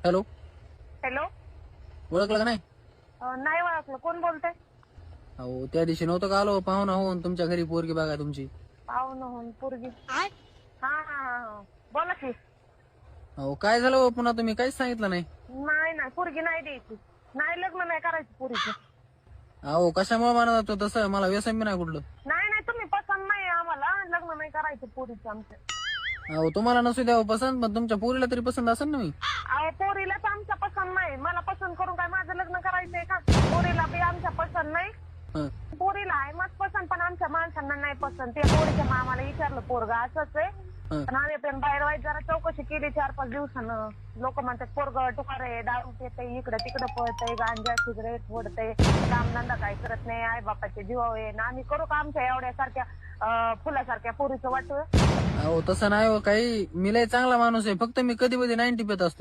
Hello, hello. ओळखलं का नाही? नाही ओळखलं, कोण बोलतंय? अहो त्या दिवशी नव्हतं का आलो पाहुणा होऊन तुमच्या घरी पोरगी बघा तुमची. पाहुणं होऊन पोरगी. हा हा हा, बोला की. अहो काय झालं हो पुन्हा तुम्ही काहीच सांगितलं नाही. नाही नाही, पोरगी नाही द्यायची. नाही, लग्न नाही करायचं पोरीचं. अहो कशामुळे म्हणत होतो तसं, मला व्यसन बी नाही कुठलं. नाही नाही, तुम्ही पसंत नाही आम्हाला, लग्न नाही करायचं पोरीचं आमच्या. अहो तुम्हाला नसू द्यावं पसंत, पण तुमच्या पोरीला तरी पसंत असेल ना मी. अहो पोरीलाच आमच्या पसंत नाही, मला पसंत करून काय माझं लग्न करायचंय का? पोरीला बी आमच्या पसंत नाही. हं. पोरीला आहे मत पसंत, पण आमच्या माणसांना नाही पसंत. ते पोरीच्या मामाला विचारलं, पोरगा असंच आहे. हं. पण आम्ही पण बाहेर वाईट जरा चौकशी केली 4-5 दिवसानं. लोक म्हणतात पोरग टुकार आहे, दारू पितंय, इकडे तिकडे पळतंय, गांजा सिगरेट फोडतंय, कामधंदा काय करत नाही, आई बापाचे जीव आहे ना. आम्ही करू का आमच्या एवढ्यासारख्या फुलासारख्या पोरीचं वाटू? अहो तसं नाही हो काही, मी लय चांगला माणूस आहे, फक्त मी कधी कधी 90 पेत असतो.